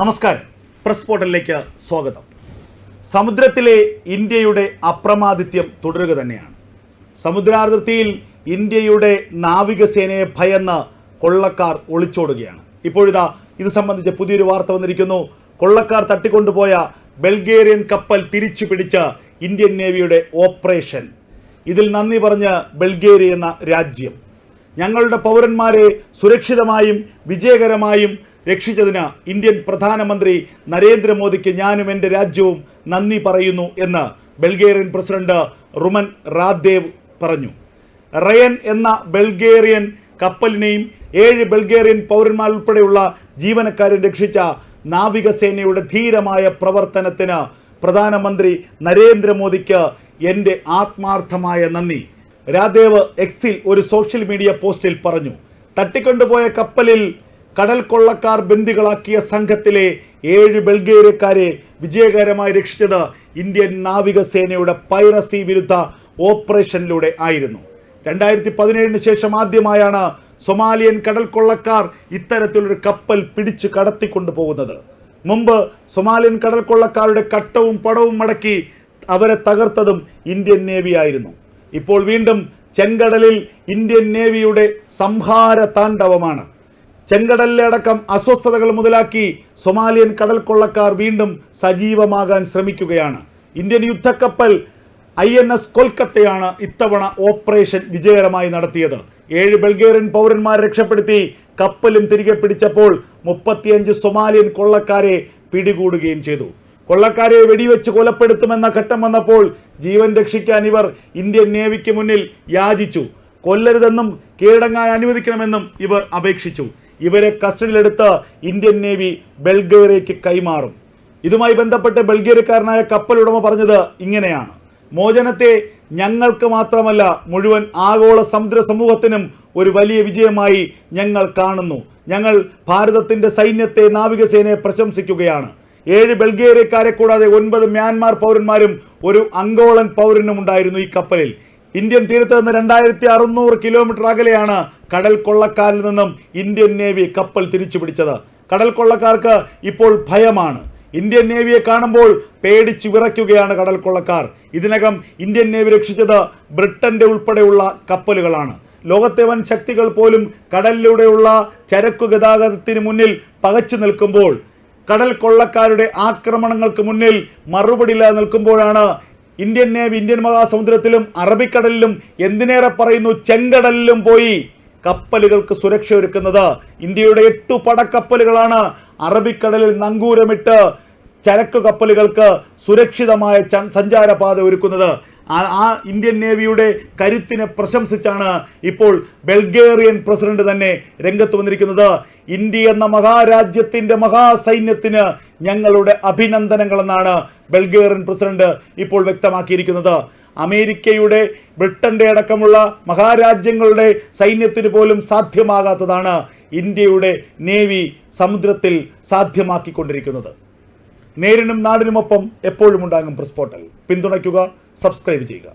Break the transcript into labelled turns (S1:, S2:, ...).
S1: നമസ്കാരം, പ്രസ് പോർട്ടലിലേക്ക് സ്വാഗതം. സമുദ്രത്തിലെ ഇന്ത്യയുടെ അപ്രമാദിത്യം തുടരുക തന്നെയാണ്. സമുദ്രാതിർത്തിയിൽ ഇന്ത്യയുടെ നാവികസേനയെ ഭയന്ന് കൊള്ളക്കാർ ഒളിച്ചോടുകയാണ്. ഇപ്പോഴിതാ ഇത് സംബന്ധിച്ച് പുതിയൊരു വാർത്ത വന്നിരിക്കുന്നു. കൊള്ളക്കാർ തട്ടിക്കൊണ്ടുപോയ ബൾഗേറിയൻ കപ്പൽ തിരിച്ചു പിടിച്ച ഇന്ത്യൻ നേവിയുടെ ഓപ്പറേഷൻ. ഇതിൽ നന്ദി പറഞ്ഞ് ബൾഗേറിയ എന്ന രാജ്യം. ഞങ്ങളുടെ പൗരന്മാരെ സുരക്ഷിതമായും വിജയകരമായും രക്ഷിച്ചതിന് ഇന്ത്യൻ പ്രധാനമന്ത്രി നരേന്ദ്രമോദിക്ക് ഞാനും എൻ്റെ രാജ്യവും നന്ദി പറയുന്നു എന്ന് ബൾഗേറിയൻ പ്രസിഡന്റ് റുമൻ റാദേവ് പറഞ്ഞു. റയൻ എന്ന ബൾഗേറിയൻ കപ്പലിനെയും 7 ബൾഗേറിയൻ പൗരന്മാരുൾപ്പെടെയുള്ള ജീവനക്കാരെ രക്ഷിച്ച നാവികസേനയുടെ ധീരമായ പ്രവർത്തനത്തിന് പ്രധാനമന്ത്രി നരേന്ദ്രമോദിക്ക് എൻ്റെ ആത്മാർത്ഥമായ നന്ദി, രാദേവ് എക്സിൽ ഒരു സോഷ്യൽ മീഡിയ പോസ്റ്റിൽ പറഞ്ഞു. തട്ടിക്കൊണ്ടുപോയ കപ്പലിൽ കടൽ കൊള്ളക്കാർ ബന്ദികളാക്കിയ സംഘത്തിലെ 7 ബൾഗേറിയക്കാരെ വിജയകരമായി രക്ഷിച്ചത് ഇന്ത്യൻ നാവികസേനയുടെ പൈറസി വിരുദ്ധ ഓപ്പറേഷനിലൂടെ ആയിരുന്നു. 2017 ശേഷം ആദ്യമായാണ് സൊമാലിയൻ കടൽ കൊള്ളക്കാർ ഇത്തരത്തിലൊരു കപ്പൽ പിടിച്ചു കടത്തിക്കൊണ്ടുപോകുന്നത്. മുമ്പ് സൊമാലിയൻ കടൽ കൊള്ളക്കാരുടെ കട്ടവും പടവും മടക്കി അവരെ തകർത്തതും ഇന്ത്യൻ നേവി ആയിരുന്നു. ഇപ്പോൾ വീണ്ടും ചെങ്കടലിൽ ഇന്ത്യൻ നേവിയുടെ സംഹാര താണ്ഡവമാണ്. ചെങ്കടലിലടക്കം അസ്വസ്ഥതകൾ മുതലാക്കി സൊമാലിയൻ കടൽ കൊള്ളക്കാർ വീണ്ടും സജീവമാകാൻ ശ്രമിക്കുകയാണ്. ഇന്ത്യൻ യുദ്ധക്കപ്പൽ INS കൊൽക്കത്തയാണ് ഇത്തവണ ഓപ്പറേഷൻ വിജയകരമായി നടത്തിയത്. 7 ബൾഗേറിയൻ പൗരന്മാരെ രക്ഷപ്പെടുത്തി കപ്പലും തിരികെ പിടിച്ചപ്പോൾ 35 സൊമാലിയൻ കൊള്ളക്കാരെ പിടികൂടുകയും ചെയ്തു. കൊള്ളക്കാരെ വെടിവെച്ച് കൊലപ്പെടുത്തുമെന്ന ഘട്ടം വന്നപ്പോൾ ജീവൻ രക്ഷിക്കാൻ ഇവർ ഇന്ത്യൻ നേവിക്ക് മുന്നിൽ യാചിച്ചു. കൊല്ലരുതെന്നും കീഴടങ്ങാൻ അനുവദിക്കണമെന്നും ഇവർ അപേക്ഷിച്ചു. ഇവരെ കസ്റ്റഡിയിലെടുത്ത് ഇന്ത്യൻ നേവി ബൾഗേറിയയ്ക്ക് കൈമാറും. ഇതുമായി ബന്ധപ്പെട്ട് ബൾഗേറിയക്കാരനായ കപ്പലുടമ പറഞ്ഞത് ഇങ്ങനെയാണ്: മോചനത്തെ ഞങ്ങൾക്ക് മാത്രമല്ല മുഴുവൻ ആഗോള സമുദ്ര സമൂഹത്തിനും ഒരു വലിയ വിജയമായി ഞങ്ങൾ കാണുന്നു. ഞങ്ങൾ ഭാരതത്തിൻ്റെ സൈന്യത്തെ, നാവികസേനയെ പ്രശംസിക്കുകയാണ്. 7 ബൾഗേറിയക്കാരെ കൂടാതെ 9 മ്യാൻമാർ പൗരന്മാരും ഒരു അംഗോളൻ പൗരനും ഉണ്ടായിരുന്നു ഈ കപ്പലിൽ. ഇന്ത്യൻ തീരത്ത് നിന്ന് 2600 കിലോമീറ്റർ അകലെയാണ് കടൽ കൊള്ളക്കാരിൽ നിന്നും ഇന്ത്യൻ നേവി കപ്പൽ തിരിച്ചു പിടിച്ചത്. കടൽ കൊള്ളക്കാർക്ക് ഇപ്പോൾ ഭയമാണ്. ഇന്ത്യൻ നേവിയെ കാണുമ്പോൾ പേടിച്ചു വിറയ്ക്കുകയാണ് കടൽ കൊള്ളക്കാർ. ഇതിനകം ഇന്ത്യൻ നേവി രക്ഷിച്ചത് ബ്രിട്ടന്റെ ഉൾപ്പെടെയുള്ള കപ്പലുകളാണ്. ലോകത്തെ വൻ ശക്തികൾ പോലും കടലിലൂടെയുള്ള ചരക്കു ഗതാഗതത്തിന് മുന്നിൽ പകച്ചു നിൽക്കുമ്പോൾ, കടൽ കൊള്ളക്കാരുടെ ആക്രമണങ്ങൾക്ക് മുന്നിൽ മറുപടിയില്ലാതെ നിൽക്കുമ്പോഴാണ് ഇന്ത്യൻ നേവി ഇന്ത്യൻ മഹാസമുദ്രത്തിലും അറബിക്കടലിലും, എന്തിനേറെ പറയുന്നു ചെങ്കടലിലും പോയി കപ്പലുകൾക്ക് സുരക്ഷ ഒരുക്കുന്നത്. ഇന്ത്യയുടെ 8 പടക്കപ്പലുകളാണ് അറബിക്കടലിൽ നങ്കൂരമിട്ട് ചരക്കു കപ്പലുകൾക്ക് സുരക്ഷിതമായ സഞ്ചാരപാത ഒരുക്കുന്നത്. ആ ഇന്ത്യൻ നേവിയുടെ കരുത്തിനെ പ്രശംസിച്ചാണ് ഇപ്പോൾ ബൾഗേറിയൻ പ്രസിഡന്റ് തന്നെ രംഗത്ത് വന്നിരിക്കുന്നത്. ഇന്ത്യ എന്ന മഹാരാജ്യത്തിൻ്റെ മഹാസൈന്യത്തിന് ഞങ്ങളുടെ അഭിനന്ദനങ്ങളെന്നാണ് ബൾഗേറിയൻ പ്രസിഡന്റ് ഇപ്പോൾ വ്യക്തമാക്കിയിരിക്കുന്നത്. അമേരിക്കയുടെ, ബ്രിട്ടന്റെ അടക്കമുള്ള മഹാരാജ്യങ്ങളുടെ സൈന്യത്തിന് പോലും സാധ്യമാകാത്തതാണ് ഇന്ത്യയുടെ നേവി സമുദ്രത്തിൽ സാധ്യമാക്കിക്കൊണ്ടിരിക്കുന്നത്. നേരിനും നാടിനുമൊപ്പം എപ്പോഴും ഉണ്ടാകും പ്രസ് പോർട്ടൽ. പിന്തുണയ്ക്കുക, സബ്സ്ക്രൈബ് ചെയ്യുക.